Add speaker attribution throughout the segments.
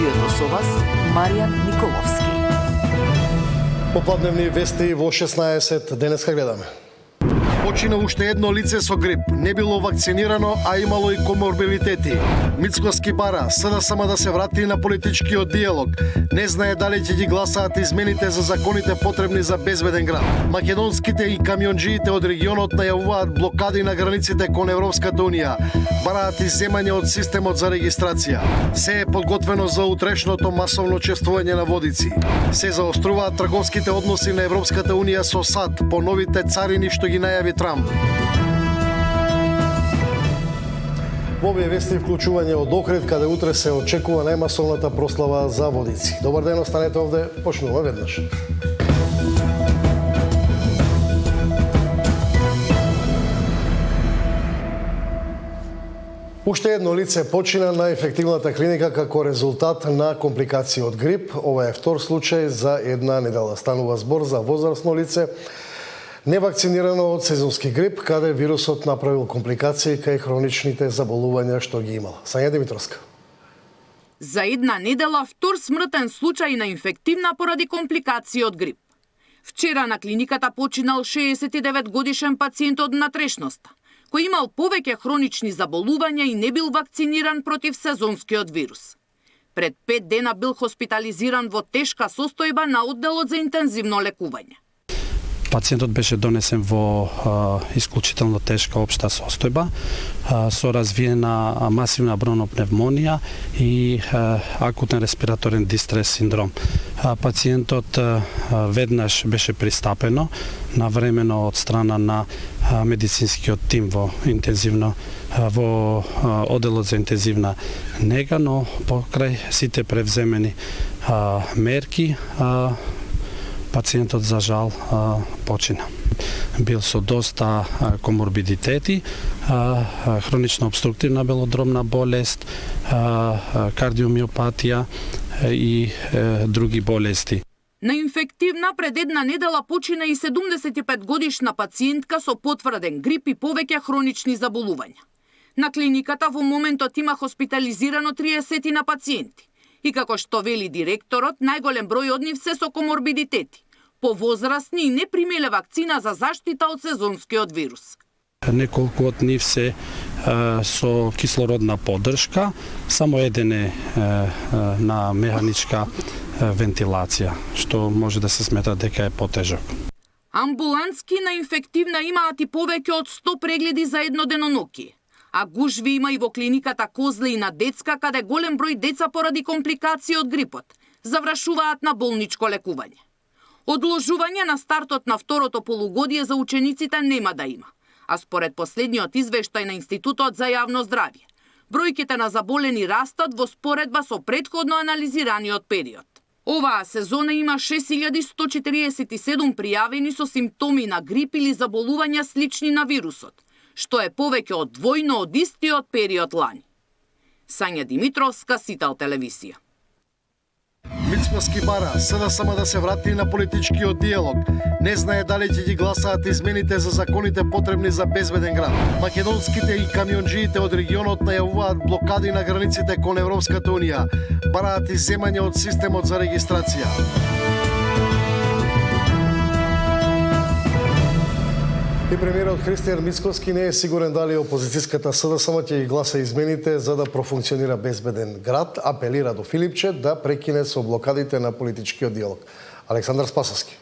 Speaker 1: студиото со вас Маријан Николовски.
Speaker 2: Попладневни вести во 16 денеска гледаме. Почина уште едно лице со грип. Не било вакцинирано, а имало и коморбилитети. Мицкоски бара СДСМ да се врати на политичкиот диалог. Не знае дали ќе ги гласаат измените за законите потребни за безбеден град. Македонските и камионџиите од регионот најавуваат блокади на границите кон Европската унија. Бараат изземање од системот за регистрација. Се е подготвено за утрешното масовно чествување на водици. Се заоструваат трговските односи на Европската унија со САД по новите царини што ги најави Трамп. Во овие вести вклучување од Охрид, каде утре се очекува најмасовната прослава за водици. Добар ден, останете овде, почнуваме веднаш. Уште едно лице почина на ефективната клиника како резултат на компликации од грип. Ова е втор случај за една недела. Станува збор за возрастно лице невакцинирано од сезонски грип, каде вирусот направил компликации кај хроничните заболувања што ги имала. Сања Димитровска.
Speaker 3: За една недела втор смртен случај на инфективна поради компликации од грип. Вчера на клиниката починал 69 годишен пациент од натрешноста, кој имал повеќе хронични заболувања и не бил вакциниран против сезонскиот вирус. Пред 5 дена бил хоспитализиран во тешка состојба на одделот за интензивно лекување.
Speaker 4: Пациентот беше донесен во исклучително тешка општа состојба со развиена масивна бронопневмонија и акутен респираторен дистрес синдром. Пациентот веднаш беше пристапено навремено од страна на медицинскиот тим во одделот за интензивна нега, но покрај сите превземени мерки пациентот за жал почина. Бил со доста коморбидитети, хронична обструктивна белодробна болест, кардиомиопатија и други болести.
Speaker 3: На инфективна пред една недела почина и 75 годишна пациентка со потврден грип и повеќе хронични заболувања. На клиниката во моментот има хоспитализирано 30 на пациенти. И како што вели директорот, најголем број од нив се со коморбидитети, повозрастни и не примеле вакцина за заштита од сезонскиот вирус.
Speaker 4: Неколку од нив се со кислородна поддршка, само еден е на механичка вентилација, што може да се смета дека е потежок.
Speaker 3: Амбулантски на инфективна имаат и повеќе од 100 прегледи за едно деноноќие. А гужви има и во клиниката Козлеина детска, каде голем број деца поради компликации од грипот завршуваат на болничко лекување. Одложување на стартот на второто полугодие за учениците нема да има, а според последниот извештај на Институтот за јавно здравје, бројките на заболени растат во споредба со претходно анализираниот период. Оваа сезона има 6147 пријавени со симптоми на грип или заболувања слични на вирусот, што е повеќе од двојно од истиот период лани. Сања Димитровска, Сител телевизија.
Speaker 2: Мицкоски бара СДСМ да се врати на политичкиот диалог. Не знае дали ќе ги гласаат измените за законите потребни за безбеден град. Македонските и камионџиите од регионот најавуваат блокади на границите кон Европската унија. Бараат изземање од системот за регистрација. И премиерот Христијан Мицкоски не е сигурен дали опозицијската СДСМ ќе ги гласа измените за да профункционира безбеден град, апелира до Филипче да прекине со блокадите на политичкиот диалог. Александар Спасовски.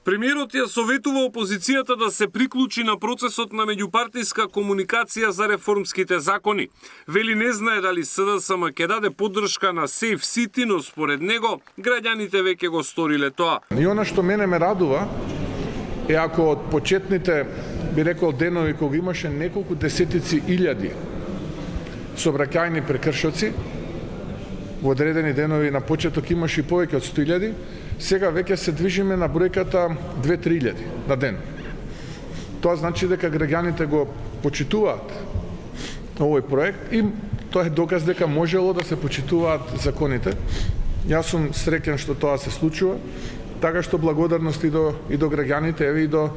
Speaker 5: Премиерот ја советува опозицијата да се приклучи на процесот на меѓупартиска комуникација за реформските закони. Вели не знае дали СДСМ ќе даде поддршка на Safe City, но според него граѓаните веќе го сториле тоа.
Speaker 6: И она што мене ме радува е ако од почетните, би рекол, денови кога имаше неколку десетици илјади сообраќајни прекршоци, во одредени денови на почеток имаше и повеќе од 100.000, сега веќе се движиме на бројката 2-3.000 на ден. Тоа значи дека граѓаните го почитуваат овој проект и тоа е доказ дека можело да се почитуваат законите. Јас сум среќен што тоа се случува. Така што благодарност и до граѓаните, и до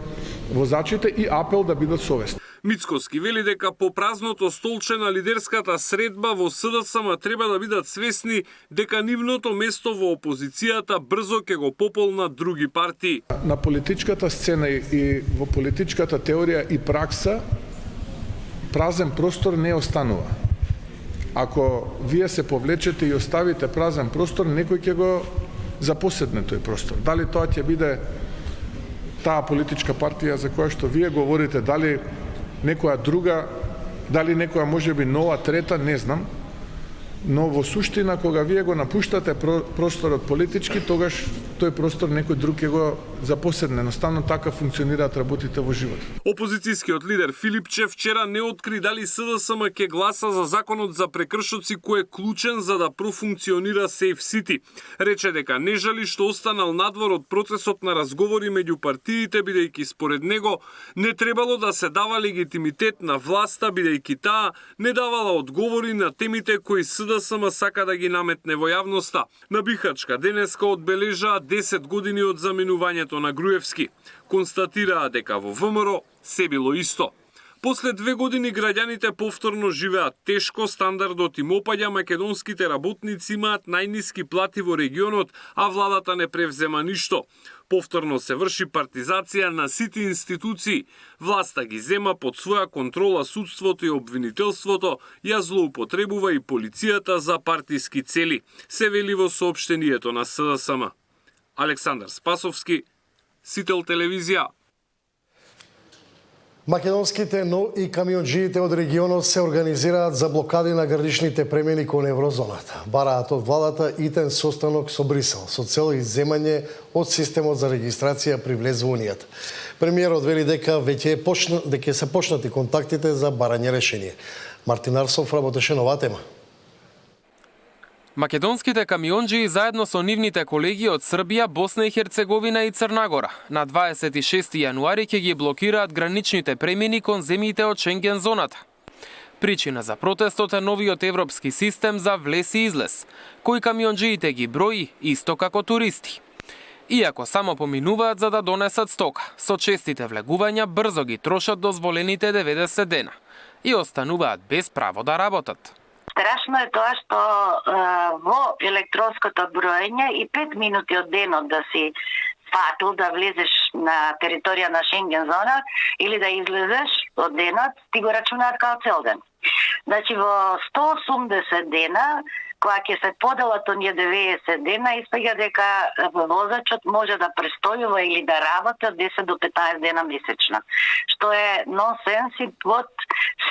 Speaker 6: возачите и апел да бидат совесни.
Speaker 5: Мицкоски вели дека по празното столче на лидерската средба во СДСМ треба да бидат свесни дека нивното место во опозицијата брзо ќе го пополнат други партии.
Speaker 6: На политичката сцена и во политичката теорија и пракса празен простор не останува. Ако вие се повлечете и оставите празен простор, некој ќе го запоседне тој простор. Дали тоа ќе биде таа политичка партија за која што вие говорите, дали некоја друга, дали некоја можеби нова, трета, не знам. Но во суштина, кога вие го напуштате просторот политички, тогаш тој простор некој друг ќе го запоседне. Едноставно така функционираат работите во животот.
Speaker 5: Опозицијскиот лидер Филипче вчера не откри дали СДСМ ќе гласа за законот за прекршоци кој е клучен за да профункционира Safe City. Рече дека не жали што останал надвор од процесот на разговори меѓу партиите, бидејќи според него не требало да се дава легитимитет на власта, бидејќи таа не давала одговори на темите кои СДСМ сака да ги наметне во јавноста. На Бихачка денеска одбележаа 10 години од заминувањето на Груевски. Констатираа дека во ВМРО се било исто. После 2 години граѓаните повторно живеат тешко, стандардот им опаѓа, македонските работници имаат најниски плати во регионот, а владата не превзема ништо. Повторно се врши партизација на сите институции. Власта ги зема под своја контрола судството и обвинителството, ја злоупотребува и полицијата за партиски цели, се вели во соопштението на СДСМ. Александар Спасовски, Сител телевизија.
Speaker 2: Македонските, но и камионџиите од регионот се организираат за блокади на граничните премини кон еврозоната. Бараат од владата итен состанок со Брисел, со цел изземање од системот за регистрација при влез во Унијата. Премиерот вели дека веќе се почнати контактите за барање решение. Мартин Арсов работеше на оваа тема.
Speaker 7: Македонските камионџии заедно со нивните колеги од Србија, Босна и Херцеговина и Црнагора на 26 јануари ќе ги блокираат граничните премини кон земјите од Шенген зоната. Причина за протестот е новиот европски систем за влез и излез, кој камионџиите ги брои исто како туристи. Иако само поминуваат за да донесат стока, со честите влегувања брзо ги трошат дозволените 90 дена и остануваат без право да работат.
Speaker 8: Страшно е тоа што во електронското броење и 5 минути од денот да си фатил да влезеш на територија на Шенген зона или да излезеш од денот, ти го рачунаат као цел ден. Значи во 180 дена, кога ќе се поделат оние 90 дена, испаѓа дека возачот може да престојува или да работи од 10 до 15 дена месечно, што е нонсенс и под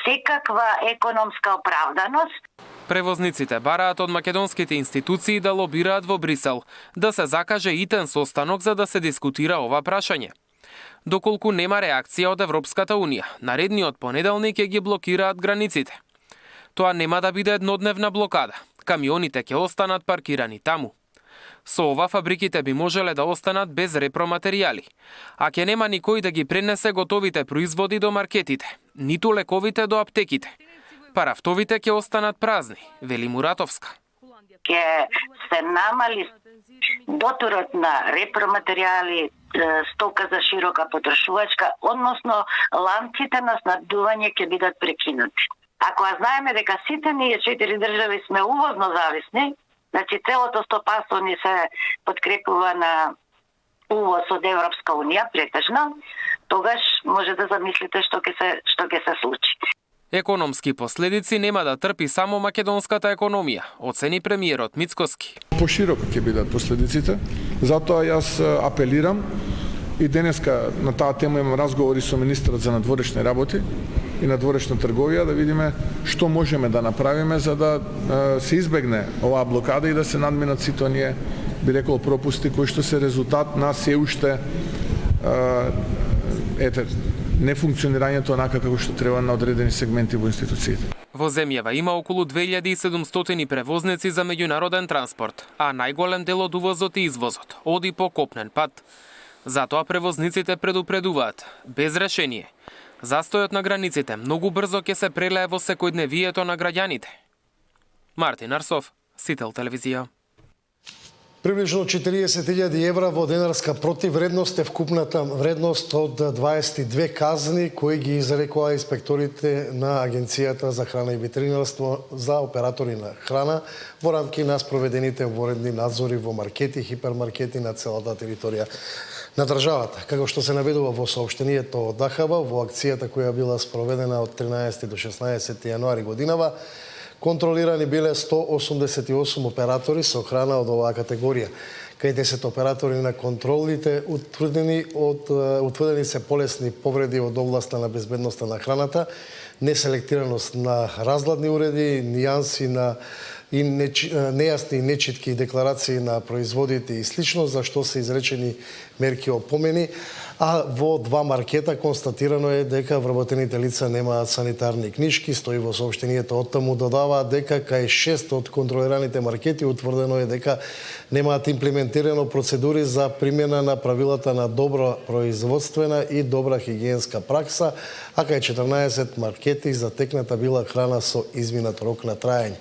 Speaker 8: секаква економска оправданост.
Speaker 7: Превозниците бараат од македонските институции да лобираат во Брисел, да се закаже итен состанок за да се дискутира ова прашање. Доколку нема реакција од Европската Унија, наредниот понеделник ќе ги блокираат границите. Тоа нема да биде еднодневна блокада. Камионите ќе останат паркирани таму. Со ова фабриките би можеле да останат без репроматеријали, а ќе нема никој да ги пренесе готовите производи до маркетите, ниту лековите до аптеките. Парафтовите ќе останат празни, вели Муратовска.
Speaker 8: Ќе се намали доторот на репроматеријали, стока за широка потрошувачка, односно ланците на снабдување ќе бидат прекинати. Ако знаеме дека сите ние 4 држави сме увозно зависни, значи целото стопанство ни се подкрепува на увоз од Европска Унија претежно, тогаш може да замислите што ќе се случи.
Speaker 7: Економски последици нема да трпи само македонската економија, оцени премиерот Мицкоски.
Speaker 6: Пошироко ќе бидат последиците, затоа јас апелирам и денеска на таа тема имам разговори со министерот за надворешни работи и надворешна трговија да видиме што можеме да направиме за да се избегне оваа блокада и да се надминат сите оние, би рекол, пропусти кои што се резултат на се уште нефункционирањето онака како што треба на одредени сегменти во институциите.
Speaker 7: Во земјава има околу 2700 превозници за меѓународен транспорт, а најголем дел од увозот и извозот оди по копнен пат. Затоа превозниците предупредуваат, без решение, застојот на границите многу брзо ќе се прелее во секојдневието на граѓаните. Мартин Арсов, Сител телевизија.
Speaker 2: Приближно 40.000 евра во денарска противвредност е вкупната вредност од 22 казни кои ги изрекоа инспекторите на Агенцијата за храна и ветеринарство за оператори на храна во рамки на спроведените воредни надзори во маркети, хипермаркети на целата територија на државата. Како што се наведува во соопштението од ДАХАВ, во акцијата која била спроведена од 13 до 16 јануари годинава, контролирани биле 188 оператори со храна од оваа категорија. Кај 10 оператори на контролите утврдени се полесни повреди од областа на безбедноста на храната, неселектираност на разладни уреди, нијанси на и нејасни и нечитки декларации на производите и слично, за што се изречени мерки опомени, а во 2 маркета констатирано е дека вработените лица немаат санитарни книшки. Стои во соопштението, оттаму додаваат дека кај 6 од контролираните маркети утврдено е дека немаат имплементирано процедури за примена на правилата на добра производствена и добра хигиенска пракса, а кај 14 маркети затекната била храна со изминат рок на траење.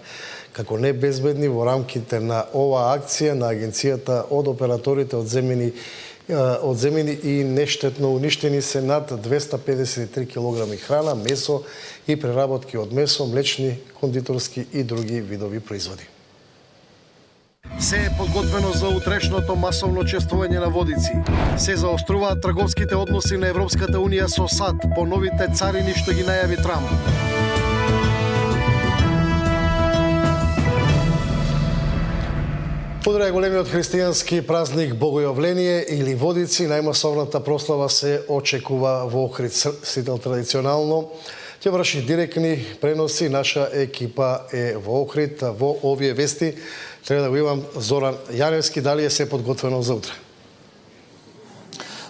Speaker 2: Како небезбедни во рамките на оваа акција на агенцијата од операторите одземени и нештетно уништени се над 253 килограми храна, месо и преработки од месо, млечни, кондиторски и други видови производи. Се е подготвено за утрешното масовно чествување на водици. Се заоструваат трговските односи на Европската Унија со САД по новите царини што ги најави Трамп. Подре големиот христијански празник Богојавление или Водици, најмасовната прослава се очекува во Охрид. Сител традиционално ќе врши директни преноси. Наша екипа е во Охрид. Во овие вести треба да го имам Зоран Јаневски. Дали е се подготвено за утре?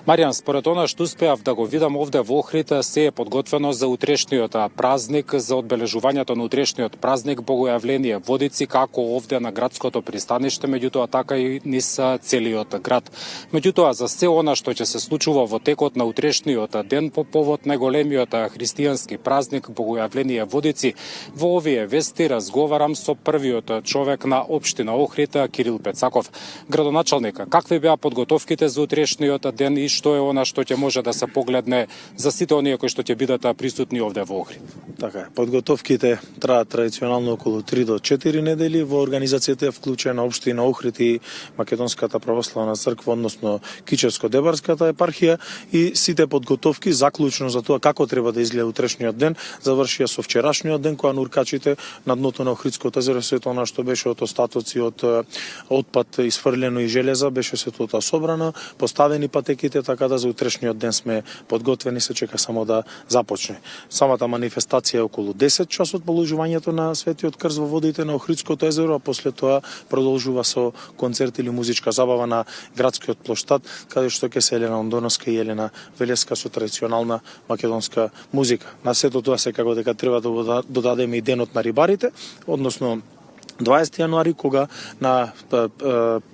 Speaker 9: Маријан, според она што успеав да го видам овде во Охрид, се е подготвено за утрешниот празник, за одбележувањето на утрешниот празник Богојавление Водици, како овде на градското пристаниште, меѓутоа така и низ целиот град. Меѓутоа, за се она што ќе се случува во текот на утрешниот ден по повод на големиот христијански празник Богојавление Водици, во овие вести разговарам со првиот човек на општина Охрид, Кирил Пецаков. Градоначалник, какви беа подготовките за утрешниот ден и што е она што ќе може да се погледне за сите оние кои што ќе бидат присутни овде во Охрид?
Speaker 10: Така е. Подготовките траат традиционално околу 3 до 4 недели. Во организацијата е вклучена општина Охрид и Македонската православна црква, односно Кичевско-Дебарската епархија, и сите подготовки заклучно за тоа како треба да изгледа утрешниот ден завршија со вчерашниот ден, кога нуркачите на дното на Охридското езеро, сето она што беше од остатоци од отпад изфрлено и железа, беше сето тоа собрано, поставени патеките, така да за утрешниот ден сме подготвени, се чека само да започне. Самата манифестација е околу 10 часот положувањето на Светиот крст во водите на Охридското езеро, а после тоа продолжува со концерт или музичка забава на градскиот плоштад, каде што ќе се Елена Ондоновска и Елена Велеска со традиционална македонска музика. На сето тоа секако дека треба да додадеме и денот на рибарите, односно 20 јануари, кога на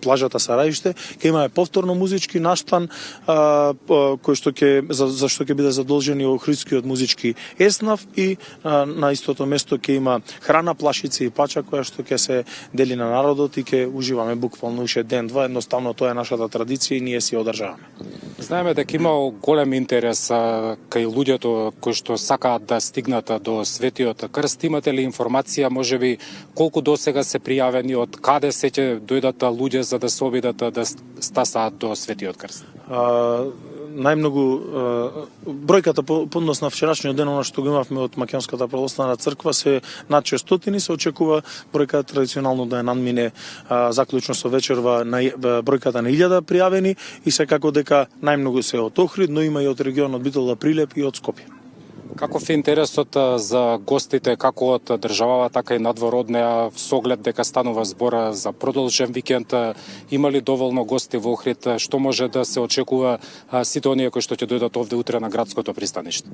Speaker 10: плажата Сараиште ќе имаме повторно музички наштан, кој што за што ќе биде задолжени Охридскиот музички еснав, и на истото место ќе има храна, плашици и пача која што ќе се дели на народот и ќе уживаме буквално уште ден-два. Едноставно тоа е нашата традиција и ние си ја одржаваме.
Speaker 9: Знаеме дека има голем интерес кај луѓето кои што сакаат да стигнат до Светиот крст. Имате ли информација, можеби, колку досега се пријавени, од каде се ќе дојдат луѓе за да се обидат да стасаат до Светиот крст?
Speaker 10: Најмногу бројката поднос на вчерашниот ден, она што го имавме од Македонската православна црква, се над 600, се очекува бројката традиционално да ја надмине заклучно со вечерва на бројката на 1000 пријавени, и секако дека најмногу се од Охрид, но има и од регионот Битола, Прилеп и од Скопје.
Speaker 9: Каков е интересот за гостите, како од државава, така и надвор од неа, со оглед дека станува збора за продолжен викенд? Има ли доволно гости во Охрид? Што може да се очекува сите оние кои што ќе дојдат овде утре на градското пристаниште?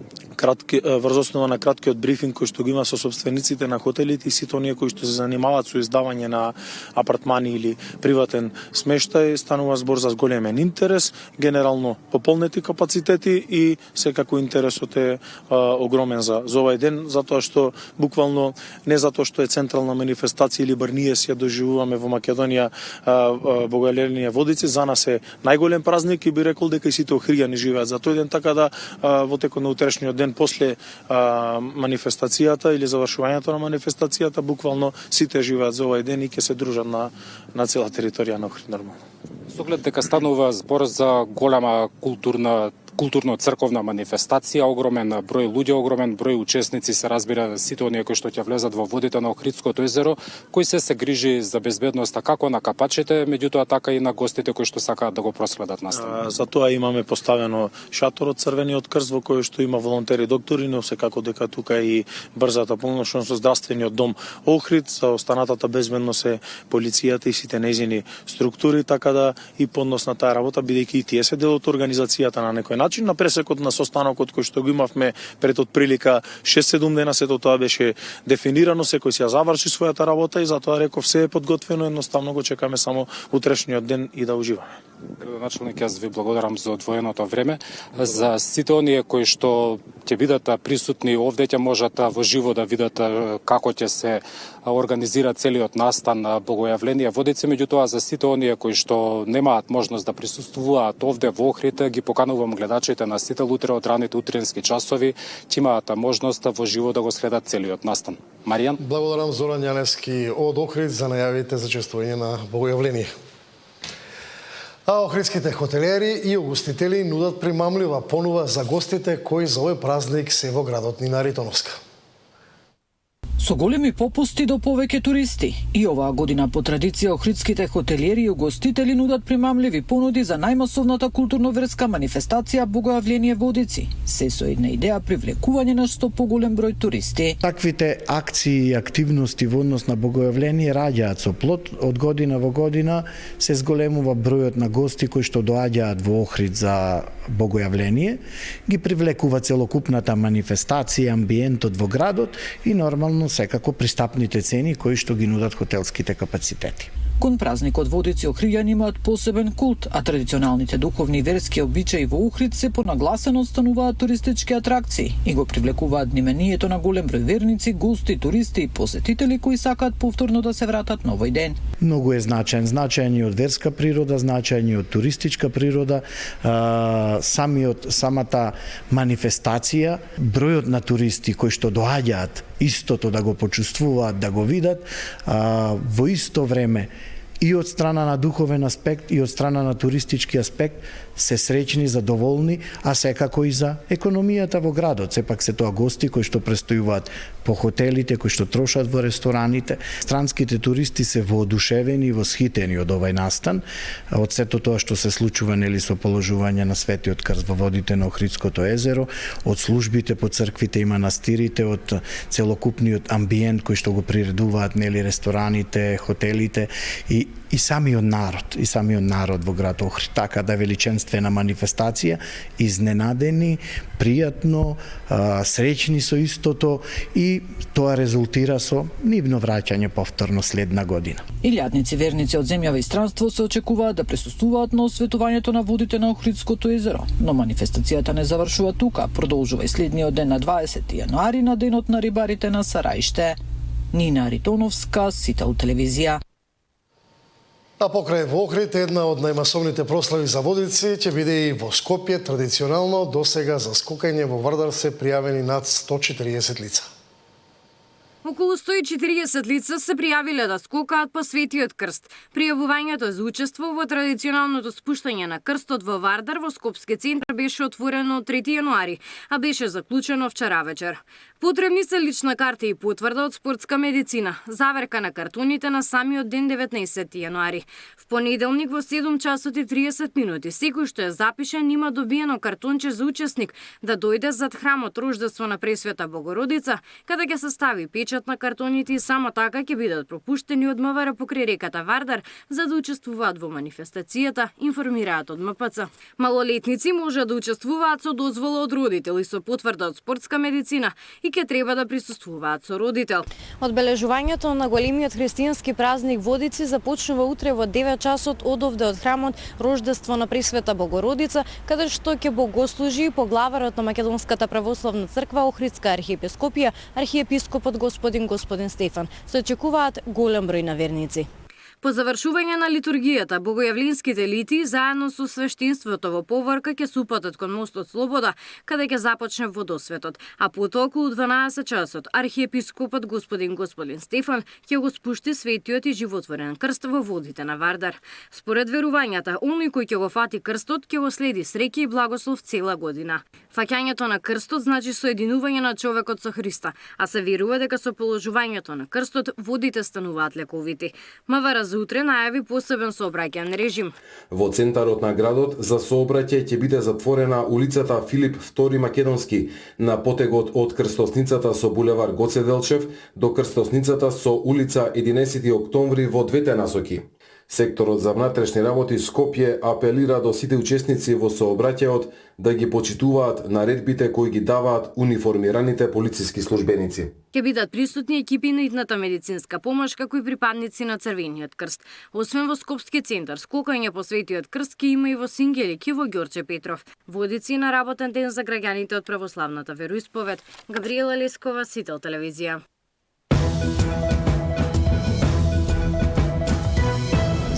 Speaker 10: Врз основа на краткиот брифинг кој што го има со собствениците на хотелите и сите оние кои што се занимаваат со издавање на апартмани или приватен смештај, станува збор за зголемен интерес, генерално пополнети капацитети, и секако интересот е огромен за овој ден, затоа што буквално не затоа што е централна манифестација или бар ние се ја доживуваме во Македонија Богојавление Водици, за нас е најголем празник и би рекол дека и сите охријани живеат за тој ден, така да во текот на утрешниот ден после манифестацијата или завршувањето на манифестацијата буквално сите живеат за овој ден и ќе се дружат на цела територија на Охрид нормално.
Speaker 9: Со оглед дека станува збор за голема културно-црковна манифестација, огромен број луѓе, огромен број учесници, се разбира сите оние кои што ќе влезат во водите на Охридското езеро, кој се грижи за безбедноста како на капачите, меѓутоа така и на гостите кои што сакаат да го проследат настанот.
Speaker 10: За тоа имаме поставено шатор од Црвениот крст во кој што има волонтери доктори, но секако дека тука и брзата помош со здравствениот дом Охрид, за останатата безбедност е полицијата и сите нејзини структури, така да и поднос на таа работа, бидејќи и тие се дел од организацијата на некој начин. На пресекот на состанокот кој што го имавме пред отприлика 6-7 дена, сето тоа беше дефинирано, секој си ја заврши својата работа и затоа реков се е подготвено, едноставно го чекаме само утрешниот ден и да уживаме.
Speaker 9: Градоначалник, јас ви благодарам за одвоеното време. За сите оние кои што ќе бидат присутни овде, ќе можат во живо да видат како ќе се организира целиот настан на Богојавление Водици, меѓутоа за сите оние кои што немаат можност да присуствуваат овде во Охрид, ги поканувам гледачите на сите утре од раните утрински часови, ќе имаат можност во живо да го следат целиот настан. Маријан?
Speaker 2: Благодарам Зоран Јаневски од Охрид за најавите за чествување на Богојавление. А охридските хотелиери и угостители нудат примамлива понува за гостите кои за овој празник се во градот Нина Ритоновска.
Speaker 1: Со големи попусти до повеќе туристи. И оваа година по традиција охридските хотелиери и угостители нудат примамливи понуди за најмасовната културно-верска манифестација Богојавление Водици. Се со една идеја привлекување на што поголем број туристи.
Speaker 11: Таквите акции и активности во однос на Богојавление раѓаат со плод. Од година во година се зголемува бројот на гости кои што доаѓаат во Охрид за Богојавление, ги привлекува целокупната манифестација, амбиентот во градот и нормално секако пристапните цени кои што ги нудат хотелските капацитети.
Speaker 1: Кон празникот Водици охријани имаат посебен култ, а традиционалните духовни и верски обичаи во Охрид се понагласено стануваат туристички атракции и го привлекуваат вниманието на голем број верници, гости, туристи и посетители кои сакаат повторно да се вратат на овој ден.
Speaker 11: Многу е значаен и од верска природа, значаен и од туристичка природа, самата манифестација, бројот на туристи кои што доаѓаат истото да го почувствуваат, да го видат, во исто време и од страна на духовен аспект и од страна на туристички аспект се среќни, задоволни, а секако и за економијата во градот. Сепак се тоа гости кои што престојуваат по хотелите, кои што трошат во рестораните. Странските туристи се воодушевени и восхитени од овој настан, од сето тоа што се случува нели со положување на светиот крст во водите на Охридското езеро, од службите по црквите и манастирите, од целокупниот амбиент кој што го приредуваат нели рестораните, хотелите и самиот народ во град Охрид. Така да величенствена манифестација, изненадени, пријатно, среќни со истото и тоа резултира со нивно враќање повторно следна година.
Speaker 1: Илјадници верници од земјава и странство се очекуваат да присуствуваат на осветувањето на водите на Охридското езеро, но манифестацијата не завршува тука, продолжува и следниот ден на 20 јануари на денот на рибарите на Сараиште. Нина Ритоновска, Сител телевизија.
Speaker 2: А покрај во Охрид, една од најмасовните прослави за Водици ќе биде и во Скопје. Традиционално досега за скокање во Вардар се пријавени над 140 лица.
Speaker 12: Околу 140 лица се пријавиле да скокаат по Светиот крст. Пријавувањето за учество во традиционалното спуштање на крстот во Вардар во Скопски центар беше отворено 3 јануари, а беше заклучено вчера вечер. Потребни се лична карта и потврда од спортска медицина, заверка на картоните на самиот ден 19 јануари. В понеделник во 7 часот и 30 минути секој што е запишен има добиено картонче за учесник да дојде зад храмот Рождество на Пресвета Богородица, каде ќе се стави печат печат на картоните и само така ќе бидат пропуштени од МВР покрај реката Вардар за да учествуваат во манифестацијата, информираат од МПЦ. Малолетници може да учествуваат со дозвола од родител и со потврда од спортска медицина и ќе треба да присуствуваат со родител. Одбележувањето на големиот христијански празник Водици започнува утре во 9 часот одовде од храмот Рождество на Пресвета Богородица, каде што ќе богослужи поглаварот на Македонската православна црква Охридска архиепископија, архиепископот господин Стефан. Се очекуваат голем број на верници. По завршување на литургијата, богојавлинските лити заедно со свештинството во поврка ќе се упатат кон мостот Слобода, каде ќе започне водосветот, а потоа околу 12 часот архиепископот господин Стефан ќе го спушти светиот и животворен крст во водите на Вардар. Според верувањата, оној кој ќе го фати крстот ќе го следи среќа и благослов цела година. Фаќањето на крстот значи соединување на човекот со Христа, а се верува дека со положувањето на крстот водите стануваат лековити. МВР за утре најави посебен сообраќајен режим.
Speaker 13: Во центарот на градот за сообраќај ќе биде затворена улицата Филип II Македонски на потегот од крстосницата со булевар Гоце Делчев до крстосницата со улица 11 октомври во двете насоки. Секторот за внатрешни работи Скопје апелира до сите учесници во сообраќајот да ги почитуваат наредбите кои ги даваат униформираните полициски службеници.
Speaker 12: Ќе бидат присутни екипи на идната медицинска помош како и припадници на Црвениот крст. Освен во Скопски центар, скокање по Светиот крст ќе има и во Сингелик и во Ѓорче Петров. Водици на работен ден за граѓаните од православната вероисповед. Габриела Лескова, Сител телевизија.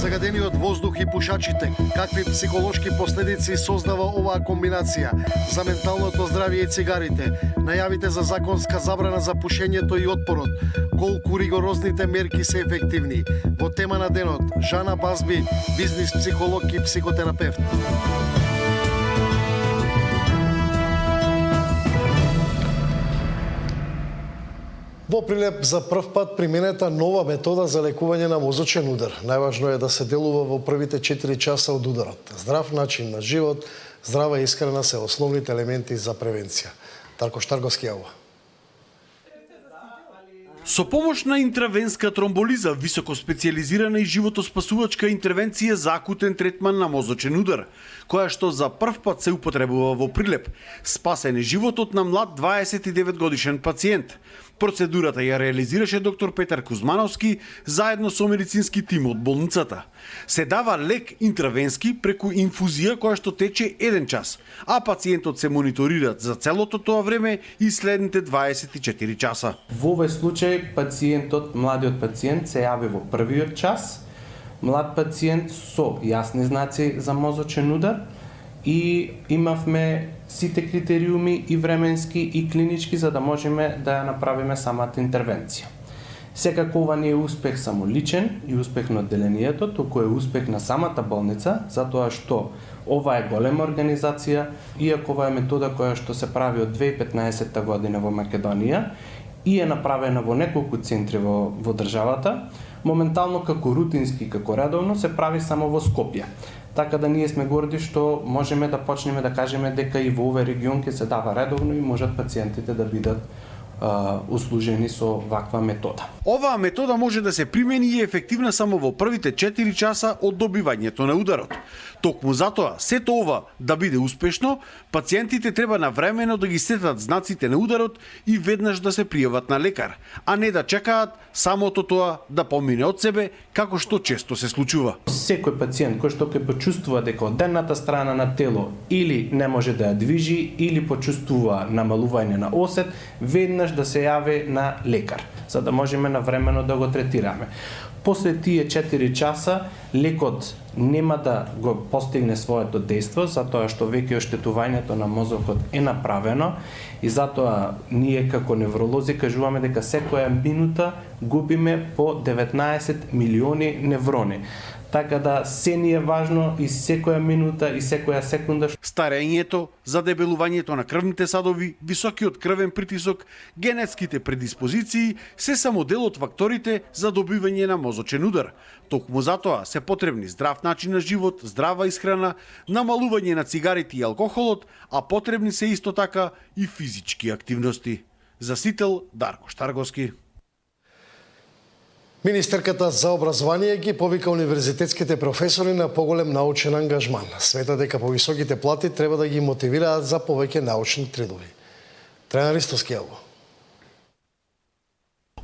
Speaker 2: Загадениот воздух и пушачите, какви психолошки последици создава оваа комбинација за менталното здравје и цигарите, најавите за законска забрана за пушењето и отпорот, колку ригорозните мерки се ефективни. Во тема на денот, Жана Базби, бизнис психолог и психотерапевт. Во Прилеп за прв пат применета нова метода за лекување на мозочен удар. Најважно е да се делува во првите 4 часа од ударот. Здрав начин на живот, здрава исхрана се основните елементи за превенција. Дарко Штарговски јавува.
Speaker 14: Со помош на интравенска тромболиза, високоспециализирана и животоспасувачка интервенција за акутен третман на мозочен удар, која што за прв пат се употребува во Прилеп, спасен е животот на млад 29 годишен пациент. Процедурата ја реализираше доктор Петар Кузмановски заедно со медицински тим од болницата. Се дава лек интравенски преку инфузија која што тече 1 час, а пациентот се мониторира за целото тоа време и следните 24 часа.
Speaker 15: Во овој случај пациентот, младиот пациент се јави во првиот час, млад пациент со јасни знаци за мозочен удар и имавме сите критериуми и временски и клинички за да можеме да ја направиме самата интервенција. Секако ова не е успех само личен и успех на одделението, туку е успех на самата болница, затоа што ова е голема организација, иако ова е метода која што се прави од 2015 година во Македонија и е направена во неколку центри во државата, моментално како рутински, како редовно се прави само во Скопје. Така да ние сме горди што можеме да почнеме да кажеме дека и во овој регион ќе се дава редовно и можат пациентите да бидат услужени со ваква метода.
Speaker 14: Оваа метода може да се примени и ефективна само во првите 4 часа од добивањето на ударот. Токму затоа, сето ова да биде успешно, пациентите треба навремено да ги сетат знаците на ударот и веднаш да се пријават на лекар, а не да чекаат самото тоа да помине од себе, како што често се случува.
Speaker 15: Секој пациент кој што ќе почувствува дека одедната страна на тело или не може да ја движи, или почувствува намалување на осет, веднаш да се јави на лекар, за да можеме навремено да го третираме. После тие 4 часа лекот нема да го постигне своето дејство, затоа што веќе оштетувањето на мозокот е направено и затоа ние како невролози кажуваме дека секоја минута губиме по 19 милиони неврони. Така да се ни е важно и секоја минута и секоја секунда.
Speaker 14: Старењето, задебелувањето на крвните садови, високиот крвен притисок, генетските предиспозиции се само дел од факторите за добивање на мозочен удар. Токму затоа се потребни здрав начин на живот, здрава исхрана, намалување на цигарите и алкохолот, а потребни се исто така и физички активности. За Сител, Дарко Штарговски.
Speaker 2: Министерката за образование ги повика универзитетските професори на поголем научен ангажман. Смета дека повисоките плати треба да ги мотивираат за повеќе научни трудови. Трајан Ристовски јаво.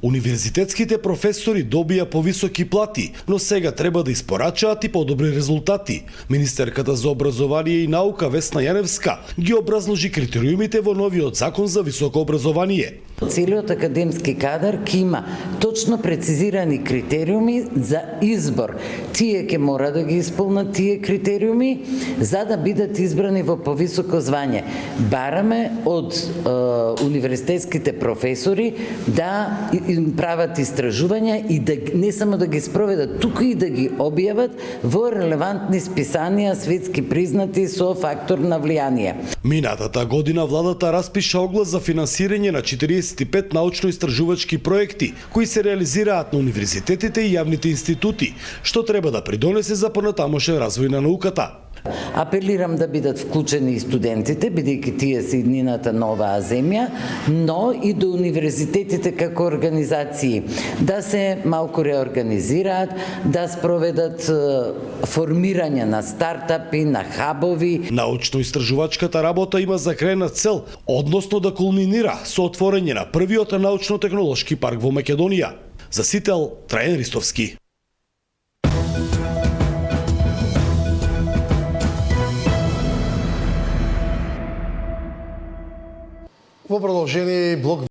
Speaker 16: Универзитетските професори добија повисоки плати, но сега треба да испорачаат и подобри резултати. Министерката за образование и наука Весна Јаневска ги образложи критериумите во новиот закон за високо образование.
Speaker 17: Целиот академски кадар ќе има точно прецизирани критериуми за избор. Тие ќе мора да ги исполнат тие критериуми за да бидат избрани во повисоко звање. Бараме од универзитетските професори да прават истражувања и да не само да ги спроведат, туку и да ги објават во релевантни списанија светски признати со фактор на влијание.
Speaker 16: Минатата година владата распиша оглас за финансирање на 45 научно-истражувачки проекти кои се реализираат на универзитетите и јавните институти, што треба да придонесе за понатамошен развој на науката.
Speaker 17: Апелирам да бидат вклучени и студентите, бидејќи тие се иднината на оваа земја, но и до универзитетите како организации да се малку реорганизираат, да спроведат формирање на стартапи, на хабови.
Speaker 16: Научно-истражувачката работа има за крајна цел, односно да кулминира со отворање на првиот научно-технолошки парк во Македонија. За Сител, Трајан Ристовски.
Speaker 2: Во продолжение блок